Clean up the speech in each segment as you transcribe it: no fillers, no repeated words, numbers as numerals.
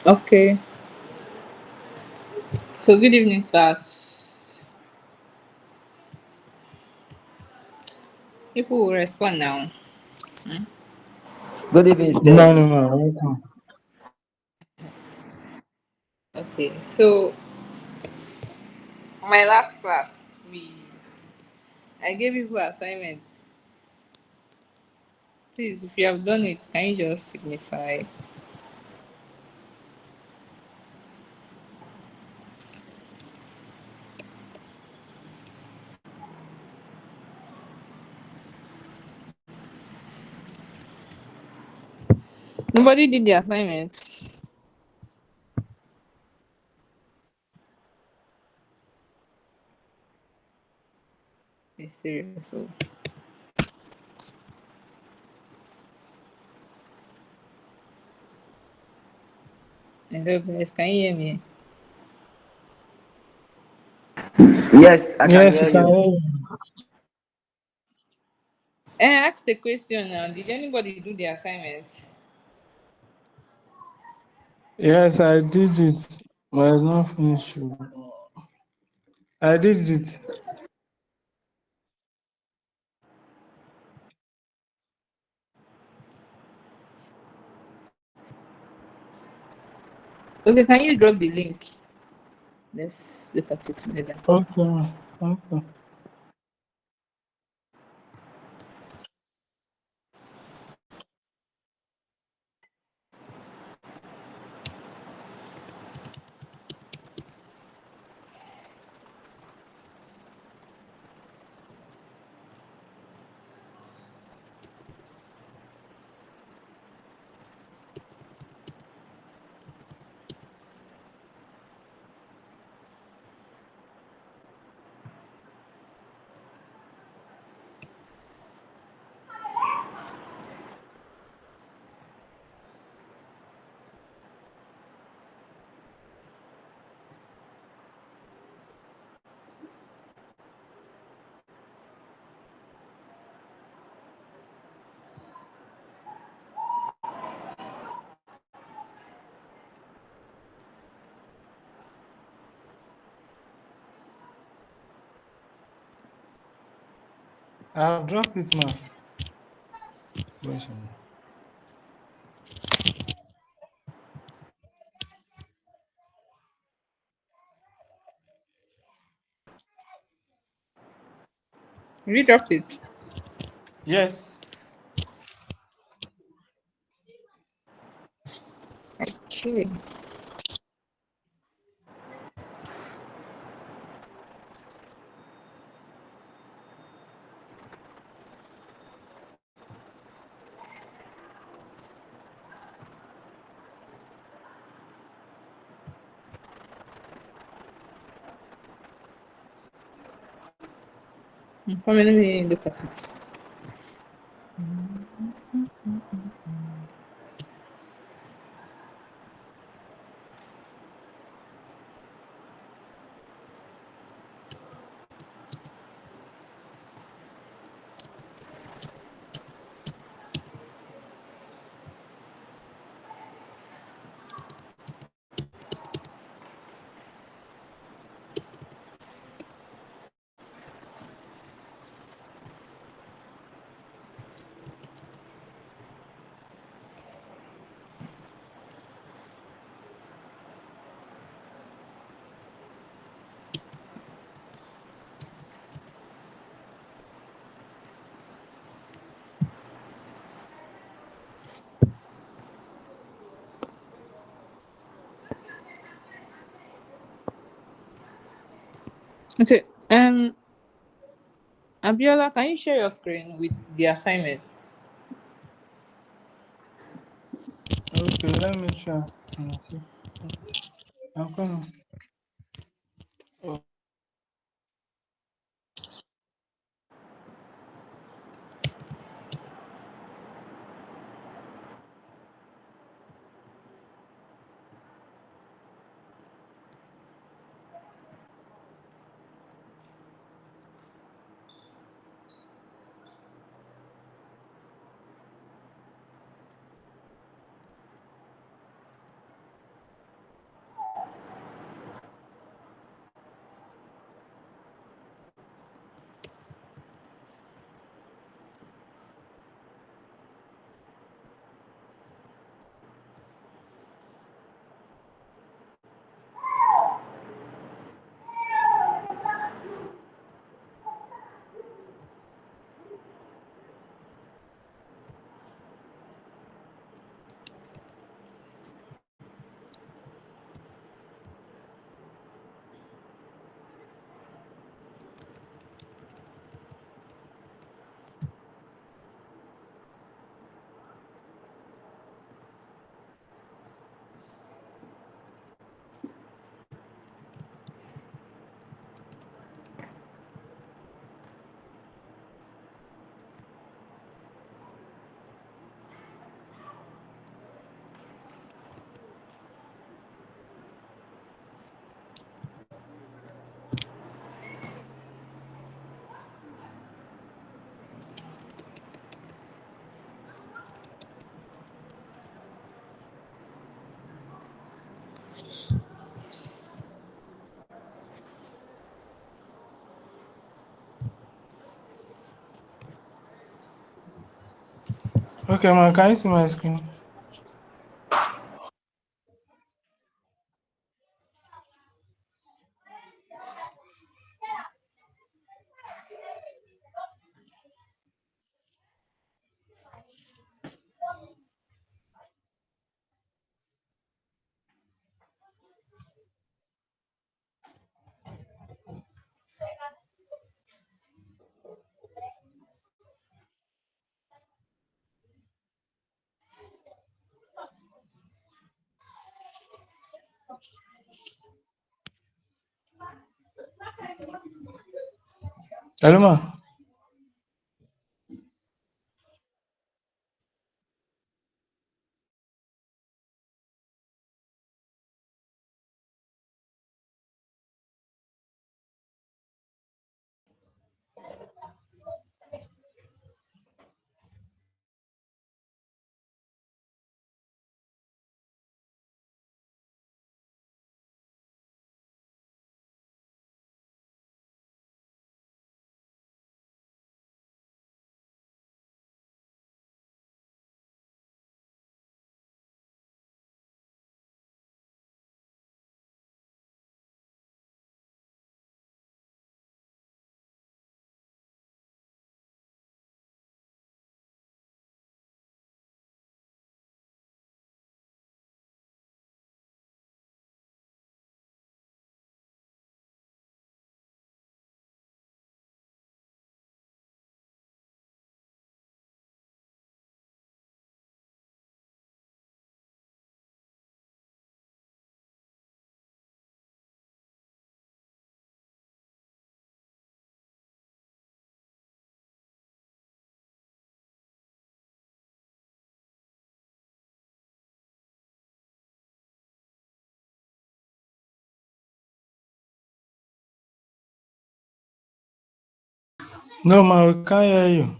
Okay. So good evening, class. People will respond now. Good evening, Good Steph. morning, man. Welcome. Okay. So my last class, we I gave you assignment. Please, if you have done it, can you just signify? Nobody did the assignment. It's serious. So, hello guys, can you hear me? Yes, I can Yes, hear you can you. hear you. I asked the question now. Did anybody do the assignment? Yes, I did it. But it's not finished. I did it. Okay, can you drop the link? Let's look at it together. Okay. Okay. I've dropped it, man. Question. You dropped it. Yes. Okay. Come on, let me look at it. Okay. Abiola, can you share your screen with the assignment? Okay, let me try. Let me see. I'm coming. Oh, Okay, man, can you see my screen? Hello, man. No, man, we can't hear you.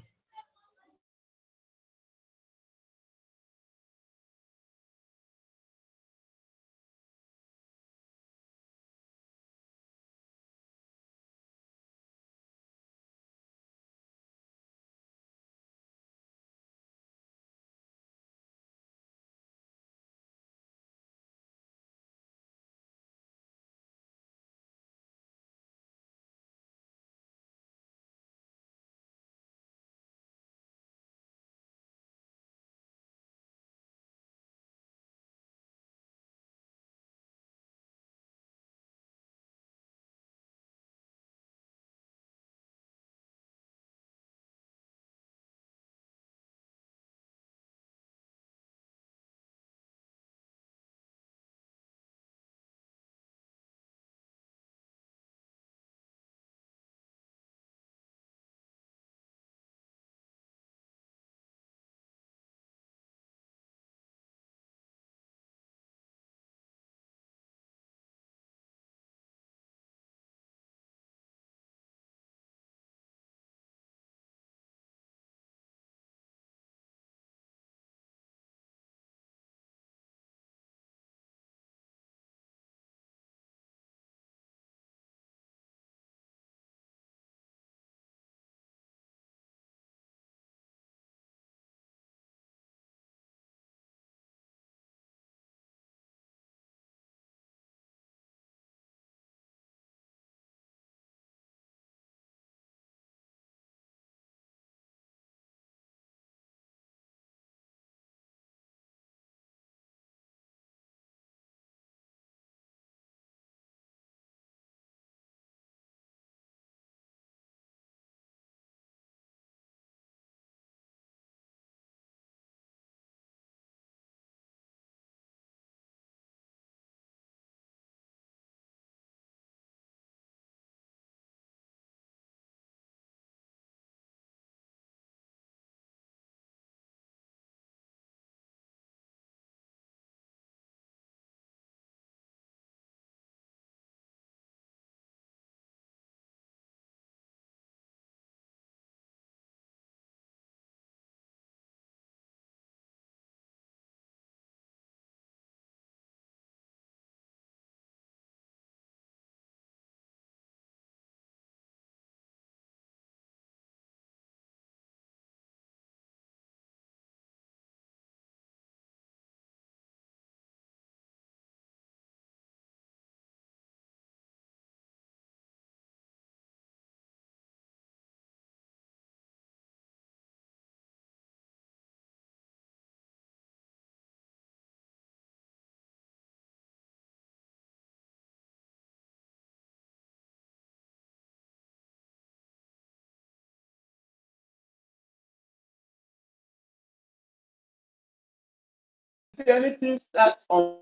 anything starts on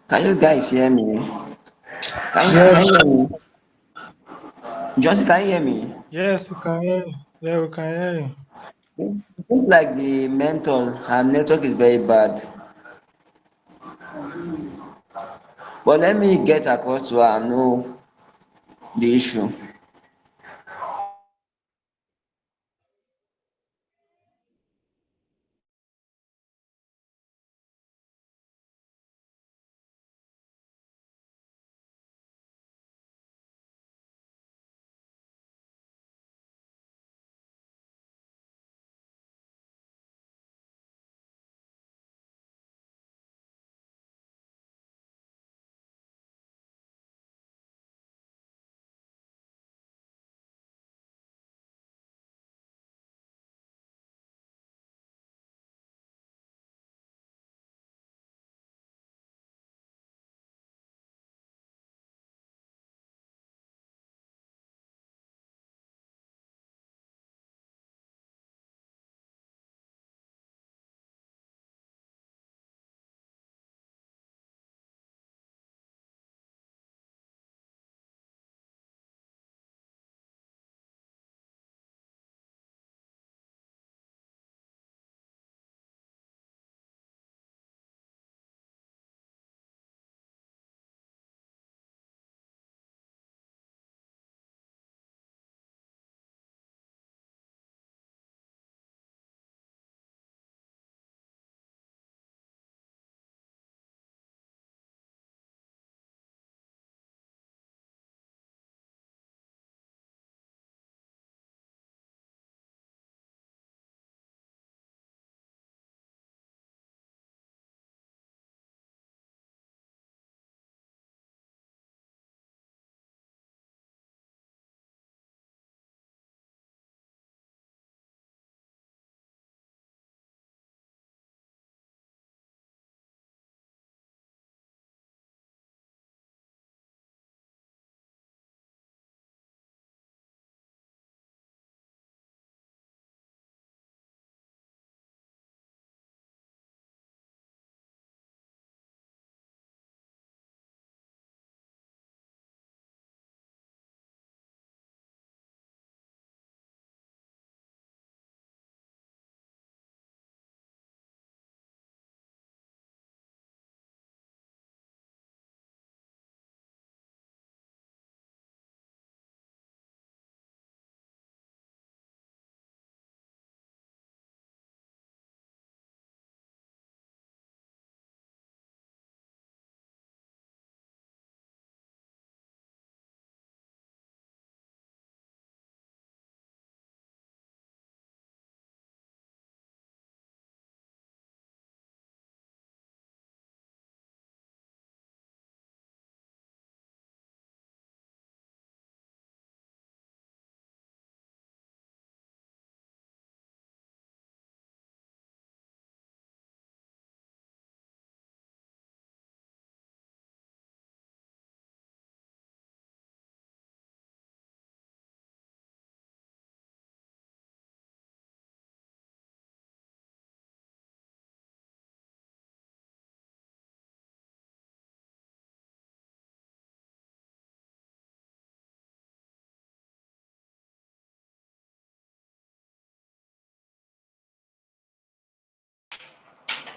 Can you guys hear me? Can Yes, you hear me? Johnson, can you hear me? yes, we can hear you. Yeah, we can hear you. It seems like the mentor, her network is very bad. But let me get across to her and know the issue.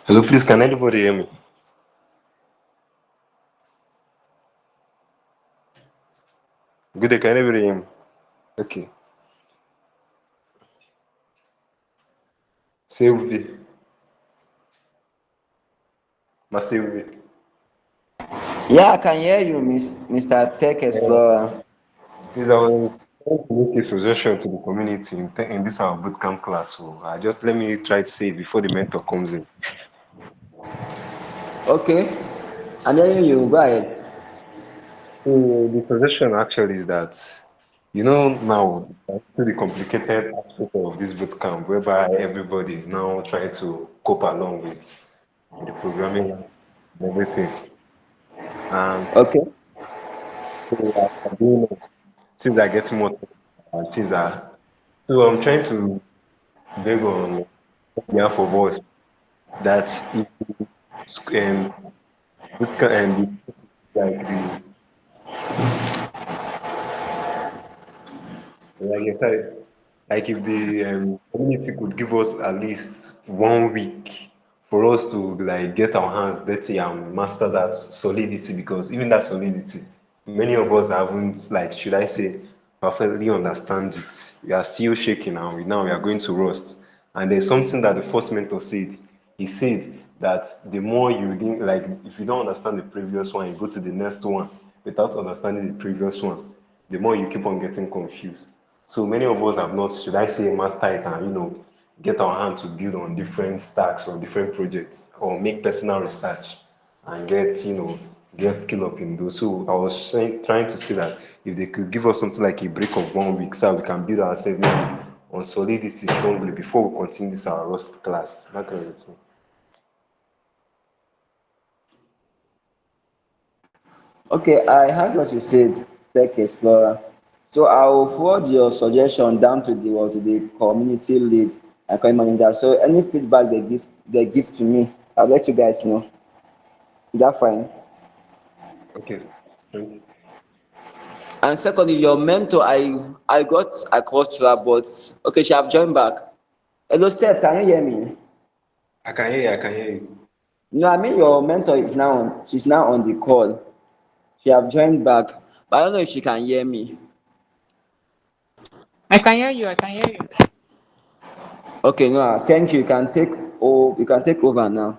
Hello, please, can anybody hear me? Good day, can anybody hear me? Okay. Stay with me. Must stay with me. Yeah, I can hear you, Mr. Tech Explorer. Please, I was trying to make a suggestion to the community in this our bootcamp class. So just let me try to say it before the mentor comes in. Okay, I'm hearing you. Go ahead. So the suggestion actually is that, now to the complicated aspect of this bootcamp, whereby everybody is now trying to cope along with the programming and everything. And Okay. so as I'm doing it, things are getting more technical and things are. So I'm trying to beg on behalf of us that if this can like the like I said, like if the community could give us at least 1 week for us to like get our hands dirty and master that solidity, because even that solidity, many of us haven't, like, should I say, perfectly understand it. We are still shaking, and now we are going to rust. And there's something that the first mentor said. He said that the more you didn't, like, if you don't understand the previous one, you go to the next one without understanding the previous one, the more you keep on getting confused. So many of us have not, should I say, master it and get our hand to build on different stacks or different projects or make personal research and get skill up in those. So I was trying to say that if they could give us something like a break of 1 week so we can build ourselves maybe on solidity strongly before we continue this our Rust class. That kind of thing. Okay, I heard what you said, Tech Explorer. So I'll forward your suggestion down to the community lead and community manager. So any feedback they give to me, I'll let you guys know. Is that fine? Okay. Thank you. And secondly, your mentor, I got across to her, but okay, she have joined back. Hello, Steph, can you hear me? I can hear you. I can hear you. No, I mean your mentor she's now on the call. She have joined back, but I don't know if she can hear me. I can hear you. I can hear you. Okay, no, thank you. You can take over now.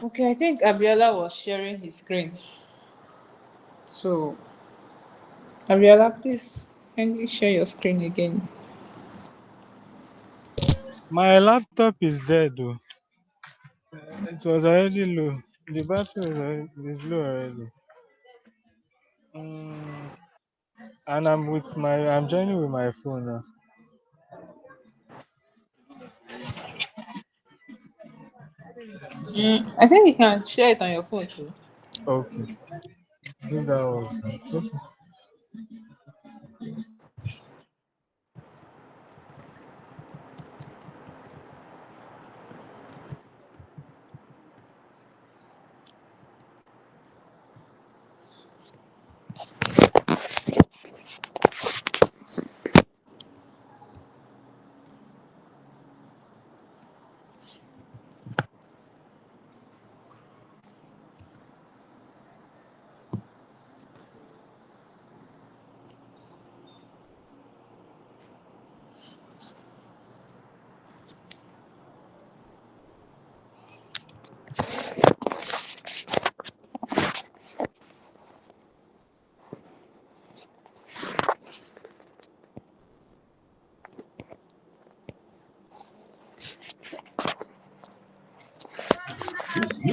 Okay, I think Abiola was sharing his screen. So, Abiola, please kindly share your screen again. My laptop is dead though. It was already low. The battery is low already. Mm, and I'm joining with my phone now. I think you can share it on your phone too. Okay. If that works. Okay.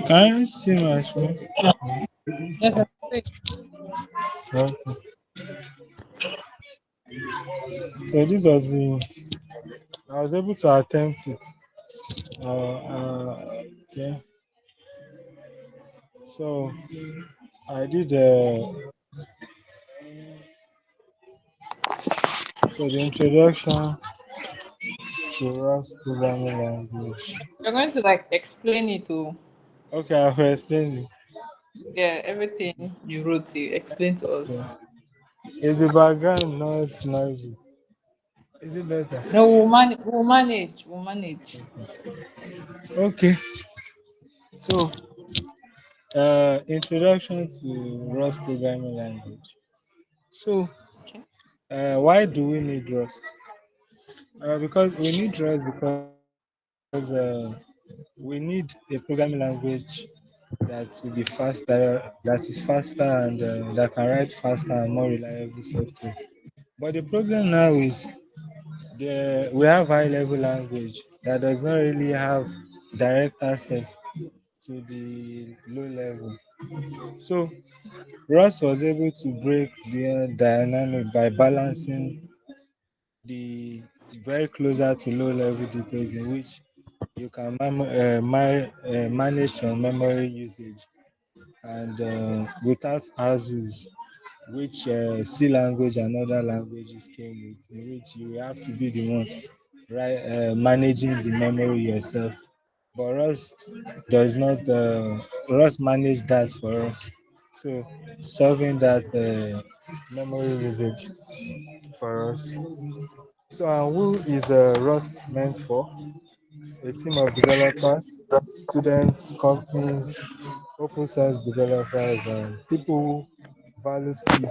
Can you see my screen? Yes, I think. Okay. So this was I was able to attempt it. Okay. So I did so the introduction to Rust programming language. You're going to like explain it to, Okay, I'll explain it. yeah, everything you wrote, you explain to Okay. us. Is the background not noisy? Is it better? No, we'll manage. We'll manage. Okay. So introduction to Rust programming language. So Okay. why do we need Rust? Because we need Rust because we need a programming language that will be faster, that is faster and that can write faster and more reliable software. But the problem now is we have high level language that does not really have direct access to the low level. So Rust was able to break the dynamic by balancing the very closer to low level details in which you can manage your memory usage and without ASUS, which C language and other languages came with, in which you have to be the one managing the memory yourself. But Rust does not. Rust manage that for us. So solving that memory usage for us. So and who is Rust meant for? A team of developers, students, companies, open source developers, and people who value speed,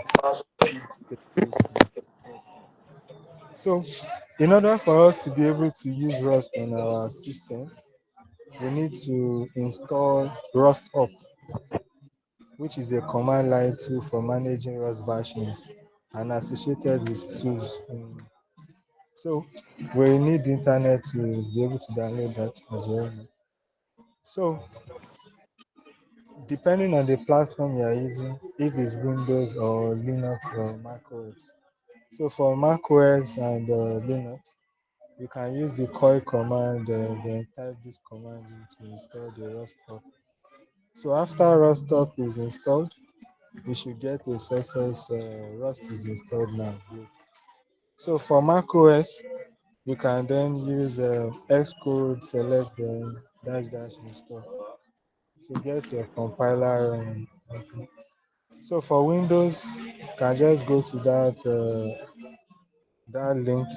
stability. So, in order for us to be able to use Rust on our system, we need to install Rust up, which is a command line tool for managing Rust versions and associated with tools. So, we need the internet to be able to download that as well. So, depending on the platform you are using, if it's Windows or Linux or Mac OS. So, for Mac OS and Linux, you can use the COI command, then type this command in to install the Rust up. So after Rust up is installed, you should get a success. Rust is installed now. Great. So for Mac OS, you can then use Xcode select then dash dash install to get your compiler. So for Windows, you can just go to that link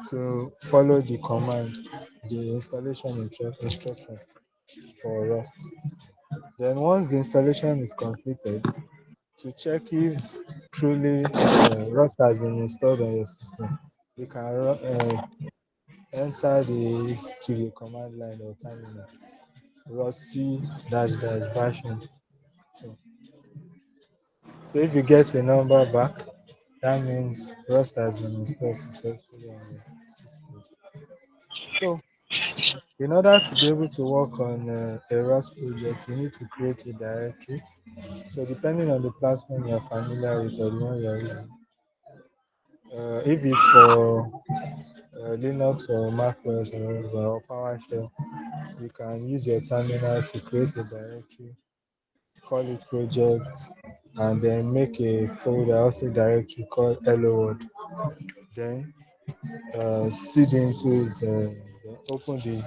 to follow the command, the installation instruction for Rust. Then once the installation is completed, to check if truly Rust has been installed on your system, you can enter the studio command line or terminal Rust C dash dash version. So, so if you get a number back, that means Rust has been installed successfully on your system. So in order to be able to work on a Rust project, you need to create a directory. So depending on the platform you're familiar with or the one you're using, if it's for Linux or Mac OS or PowerShell, you can use your terminal to create a directory, call it projects, and then make a folder, also directory called hello world. Then seed into it, then open the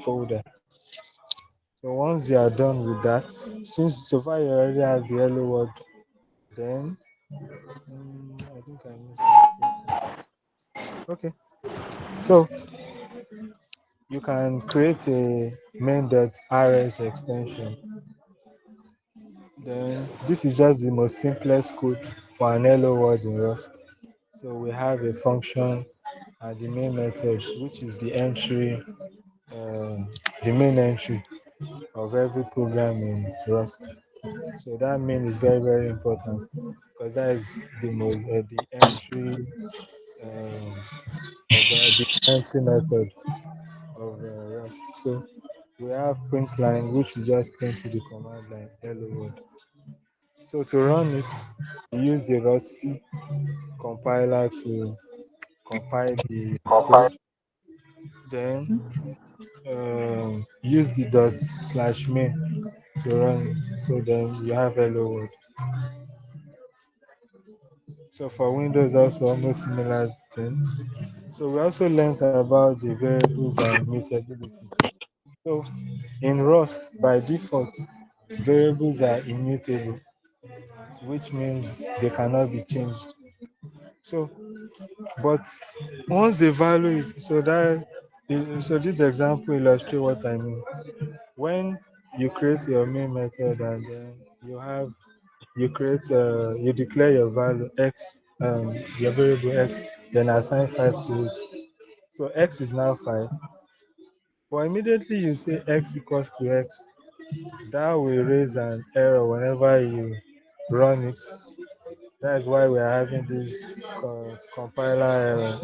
folder. So once you are done with that, since so far you already have the hello world, then I think I missed a step. Okay, so you can create a main.rs extension. Then this is just the most simplest code for an hello world in Rust. So we have a function and the main method, which is uh, the main entry of every program in Rust. So that main is very very important because that is the entry of the entry method of Rust. So we have print line, which we just print to the command line hello world. So to run it, you use the Rust C compiler to compile the code. Then use the dot slash main to run it. So then you have hello world. So for Windows also almost similar things. So we also learned about the variables and immutability. So in Rust, by default, variables are immutable, which means they cannot be changed. So, but once the value is so this example illustrates what I mean. When you create your main method and then you declare your value x, your variable x, then assign 5 to it. So x is now 5. But immediately you say x equals to x, that will raise an error whenever you run it. That is why we are having this compiler error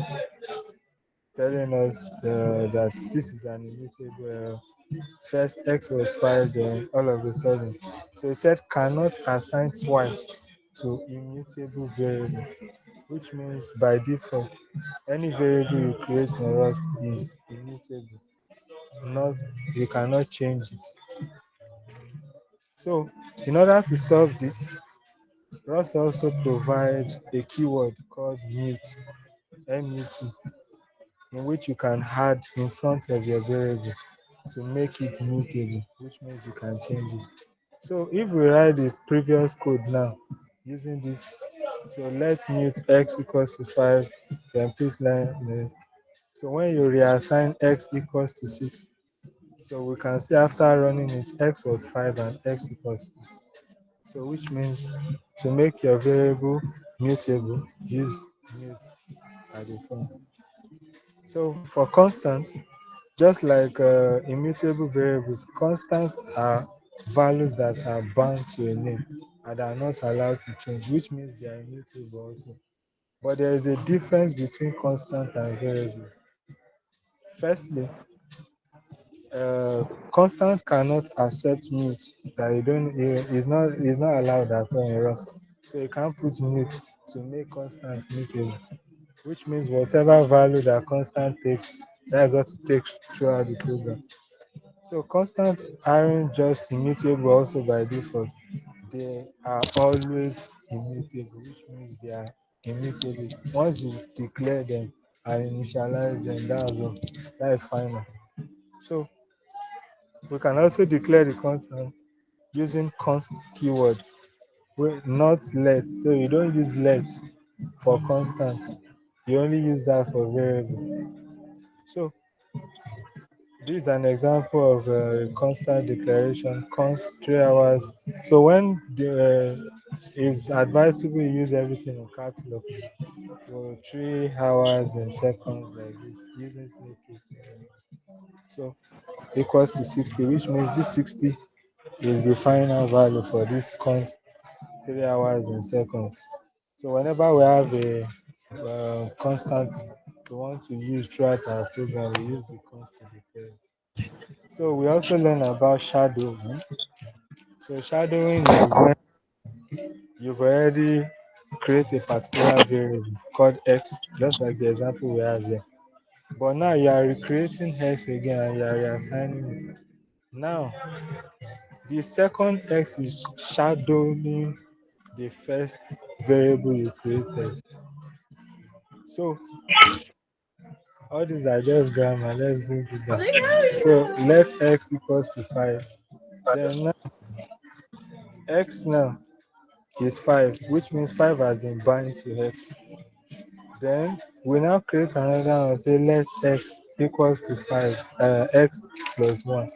telling us that this is an immutable error. First x was 5, then all of a sudden. So it said cannot assign twice to immutable variable, which means by default, any variable you create in Rust is immutable. Not You cannot change it. So in order to solve this, Rust also provides a keyword called mute, MUT, in which you can add in front of your variable to make it mutable, which means you can change it. So if we write the previous code now using this, so let's mute x equals to 5, then put line. So when you reassign x equals to 6, so we can see after running it, x was 5 and x equals 6. So which means to make your variable mutable, use mute at the front. So for constants, just like immutable variables, constants are values that are bound to a name and are not allowed to change, which means they are immutable also. But there is a difference between constant and variable. Firstly, constant cannot accept mute. That you don't is not allowed at all in Rust. So you can't put mute to make constant mutable, which means whatever value that constant takes, that's what it takes throughout the program. So constant aren't just immutable also by default. They are always immutable, which means they are immutable. Once you declare them and initialize them, that's all. That is final. So we can also declare the constant using const keyword, not let. So you don't use let for constants. You only use that for variable. So this is an example of a constant declaration, const 3 hours. So when it's advisable you use everything in caps lock. So 3 hours in seconds like this, using snake case. So equals to 60, which means this 60 is the final value for this const 3 hours in seconds. So whenever we have a constant we want to use throughout our program, we use the const to declare it. So we also learn about shadowing. So shadowing is when you've already created a particular variable called x, just like the example we have here. But now you are recreating x again and you are reassigning it. Now the second x is shadowing the first variable you created. So all these are just grammar. Let's bring it down. So let x equals to 5. Then now x now is 5, which means 5 has been bound to x. Then we now create another one, say let x equals to 5, x plus 1,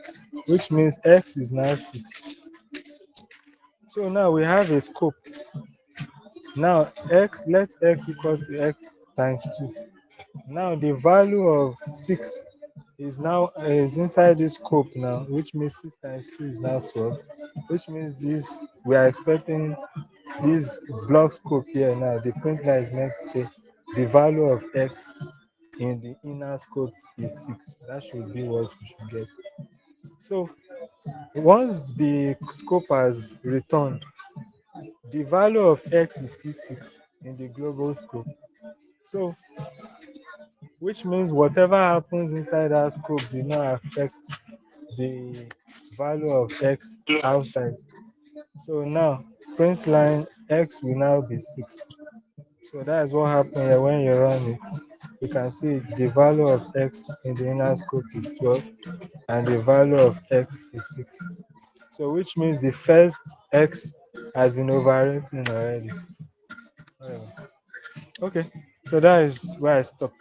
which means x is now 6. So now we have a scope. Now let x equals to x times 2. Now the value of 6 is inside this scope now, which means 6 times 2 is now 12, which means this we are expecting this block scope here now. The print line is meant to say the value of x in the inner scope is 6. That should be what we should get. So once the scope has returned, the value of x is still 6 in the global scope. So which means whatever happens inside that scope did not affect the value of x outside. So now print line x will now be 6. So that is what happened here. When you run it, you can see it, the value of x in the inner scope is 12 and the value of x is 6. So which means the first x has been overwritten already. Okay, so that is where I stopped.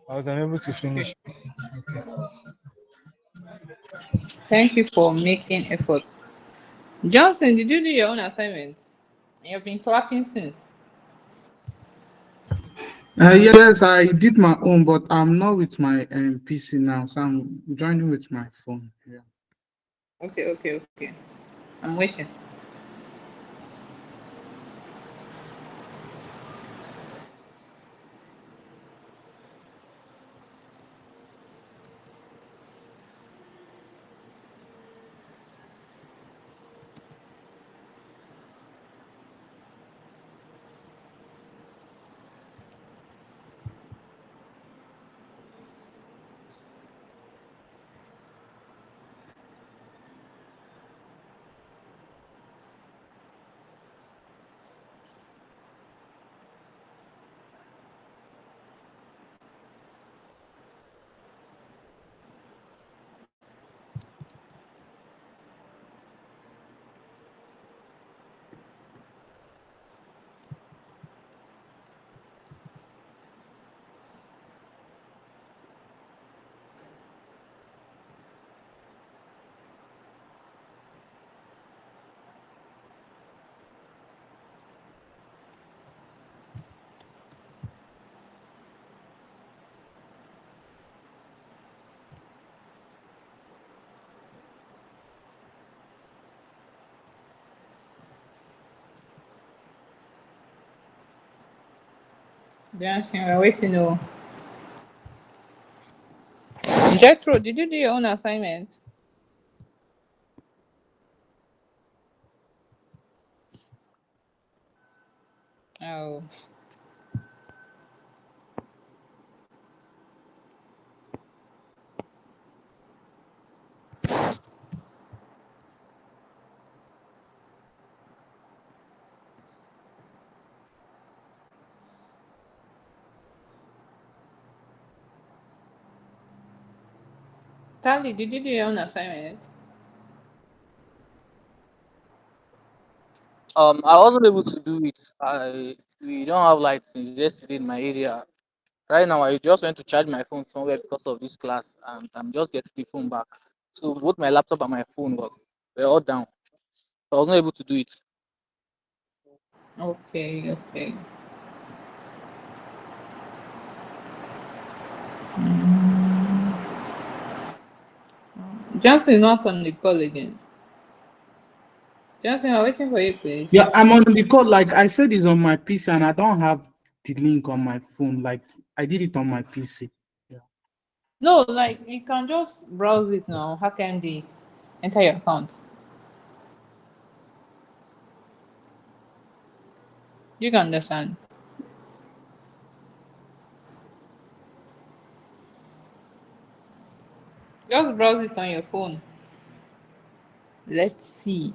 I was unable to finish it. Thank you for making efforts. Johnson, did you do your own assignment? You've been clapping since. Yes, I did my own, but I'm not with my PC now, so I'm joining with my phone. Yeah. Okay. I'm waiting. Johnson, we're waiting. Oh, Jethro, did you do your own assignment? Oh, Tali, did you do your own assignment? I wasn't able to do it. We don't have light since yesterday in my area. Right now, I just went to charge my phone somewhere because of this class, and I'm just getting the phone back. So both my laptop and my phone were all down. So I wasn't able to do it. Okay, okay. Mm. Johnson is not on the call again. Johnson, I'm waiting for you, please. Yeah, I'm on the call. Like I said, it's on my PC, and I don't have the link on my phone. Like I did it on my PC. Yeah. No, like you can just browse it now. Hack MD, enter your account. You can understand. Just browse it on your phone. Let's see.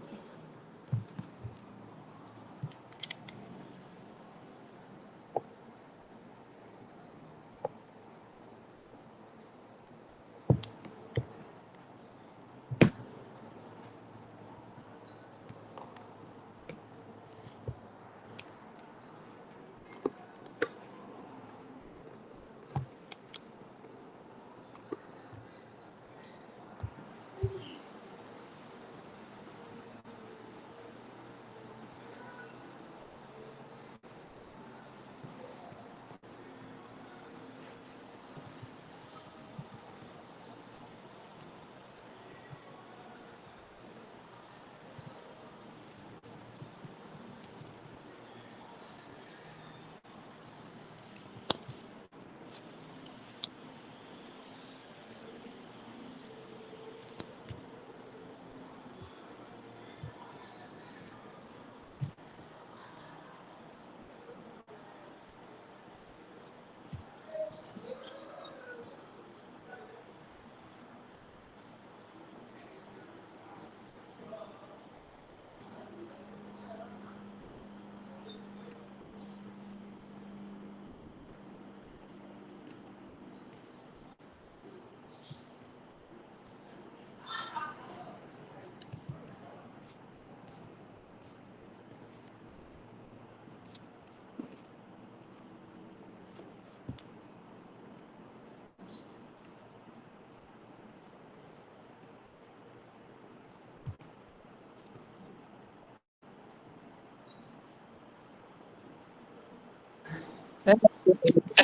Then,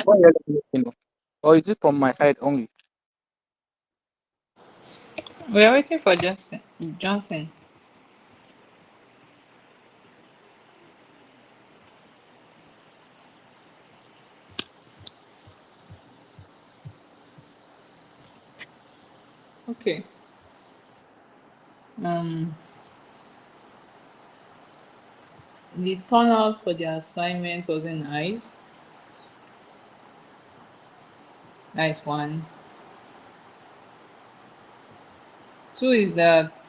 what you're looking for? Or is it from my side only? We are waiting for Justin. Johnson. Okay. Um, the turnout for the assignment wasn't nice. Nice one. Two is that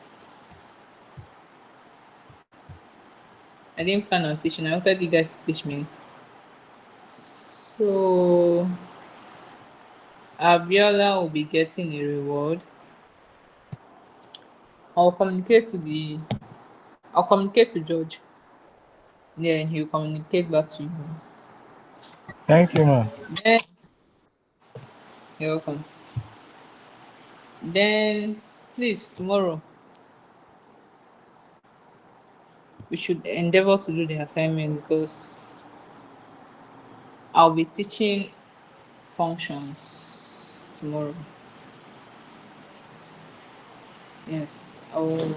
I didn't plan on teaching. I wanted you guys to teach me. So Abiola will be getting a reward. I'll communicate to the I'll communicate to George. Then he'll communicate back to you. Thank you, man. Then you're welcome. Then please tomorrow we should endeavor to do the assignment because I'll be teaching functions tomorrow. Yes, I'll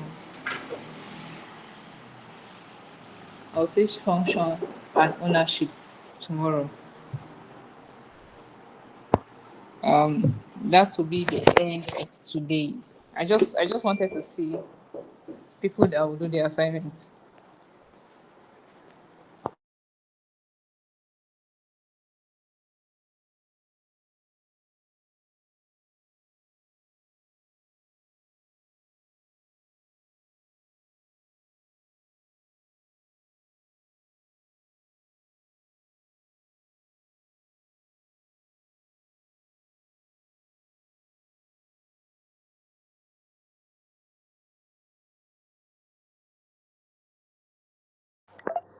teach function and ownership tomorrow. that will be the end of today. I just wanted to see people that will do the assignments.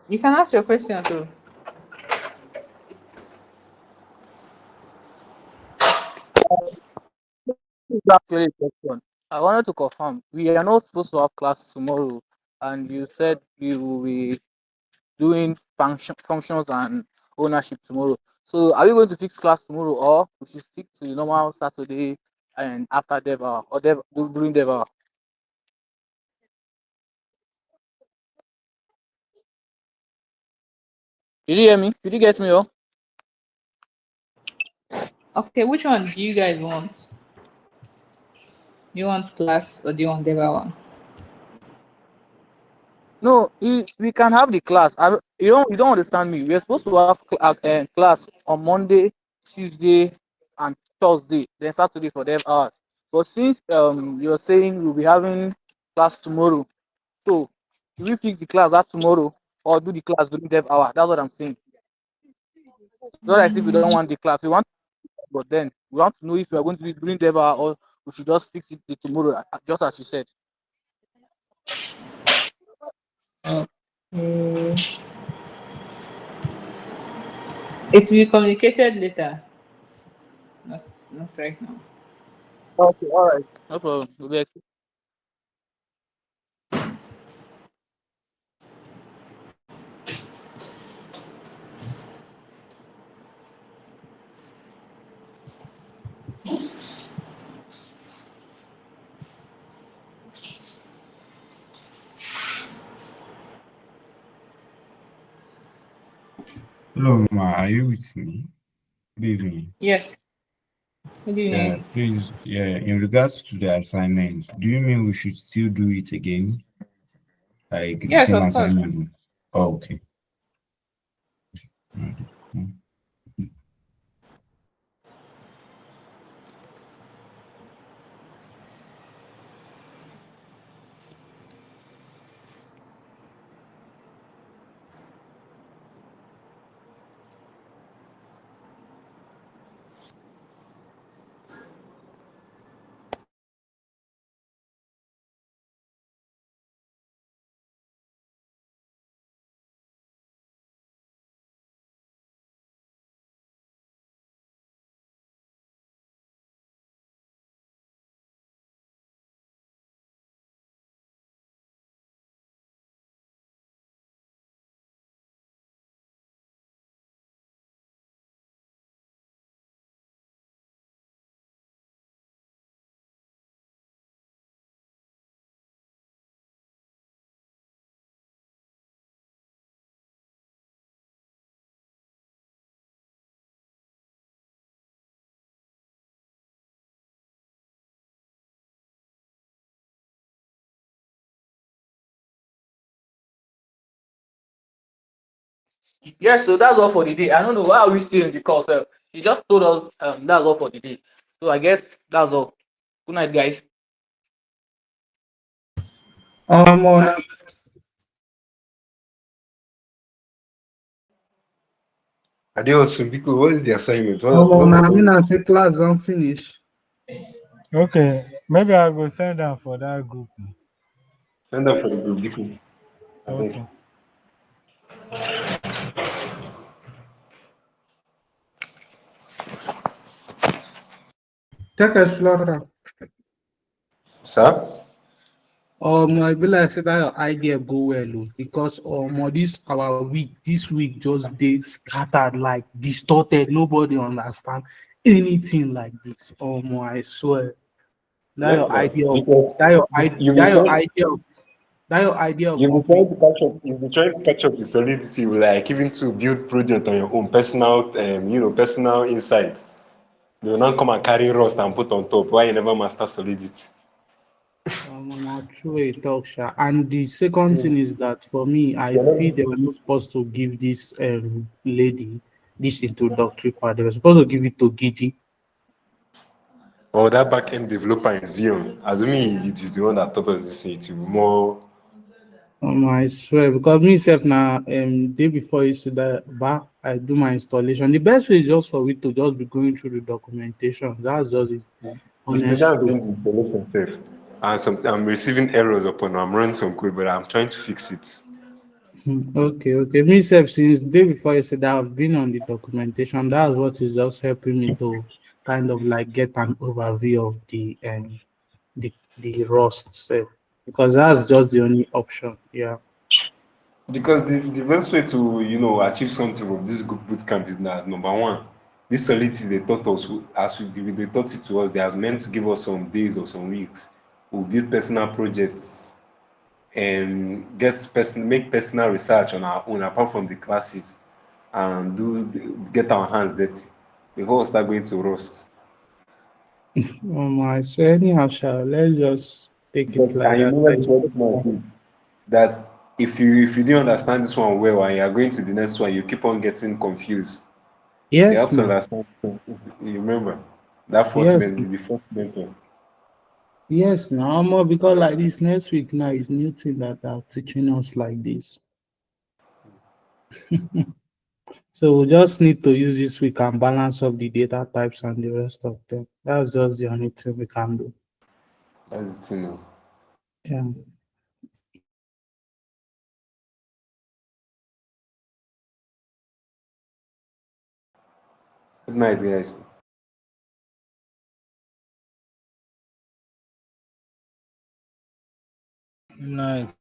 You can ask your question too. This is actually a question. I wanted to confirm. We are not supposed to have class tomorrow, and you said you will be doing functions and ownership tomorrow. So are we going to fix class tomorrow, or we should stick to the normal Saturday and after dev hour or during dev hour? Did you hear me? Did you get me? Oh, Okay, which one do you guys want? Do you want class or do you want Deva one? no, we can have the class. You don't understand me. We're supposed to have class on Monday, Tuesday, and Thursday, then Saturday for dev hours. But since you're saying we'll be having class tomorrow, so should we fix the class that tomorrow or do the class during dev hour? That's what I'm saying. It's not as if we don't want the class. We want, but then we want to know if we are going to do it during dev hour or we should just fix it to tomorrow, just as you said. Mm, it will be communicated later, not not right now. Okay, all right. No problem. Hello, Ma. Are you with me? Good evening. Yes. Good Yeah, evening. please. Yeah, in regards to the assignment, do you mean we should still do it again? Like the Yes, same of course. assignment? Oh, okay. Mm. Yeah, so that's all for the day. I don't know why are we still in the call, sir. He just told us that's all for the day. So I guess that's all. Good night, guys. On Adios, Biko. What is the assignment? on What I mean happened? I say class don't finish. Okay, maybe I go send them for that group. Send up for the group, Biko. I beg. Okay. Take Explorer. Sir? I be like say that your idea go well oh, because this our week just dey scattered like distorted. Nobody understand anything like this. I swear. That Yes, your sir. idea of Because that your idea you've that been your trying, idea of that your idea of you've been opening. trying to catch up. You've been trying to catch up with Solidity, like even to build project on your own personal, personal insights. They will not come and carry Rust and put on top. Why you never master Solidity? Na true way you talk, sha. And the second thing is that for me, I You're feel not- they were not supposed to give this lady this introductory part. They were supposed to give it to Gigi. Or that back-end developer in Xeon, assuming it is the one that taught us this thing, it will be more. I swear, because me self now, day before you see that back, I do my installation. The best way is just for me to just be going through the documentation. That's just the It's today honest I'm truth. doing the installation safe. And I'm receiving errors upon. I'm running some code, but I'm trying to fix it. Okay. Me self, since day before you said that I've been on the documentation. That's what is just helping me to kind of like get an overview of the Rust self, because that's just the only option. Yeah. Because the best way to achieve something from this good boot camp is that number one, this solidity they taught us as they taught it to us, they are meant to give us some days or some weeks. We'll build personal projects and make personal research on our own apart from the classes and get our hands dirty before we start going to Rust. Oh my, so anyhow, let's just take it Because like and you that. remember this one that if you didn't understand this one well and you are going to the next one, you keep on getting confused. You have Yes, to now. understand. You remember that first Yes, the first mentor. yes, now more because like this next week now is new thing that are teaching us like this. So we just need to use this week and balance up the data types and the rest of them. That's just the only thing we can do. That's the thing. Oh. Yeah. Good night, guys. Nice.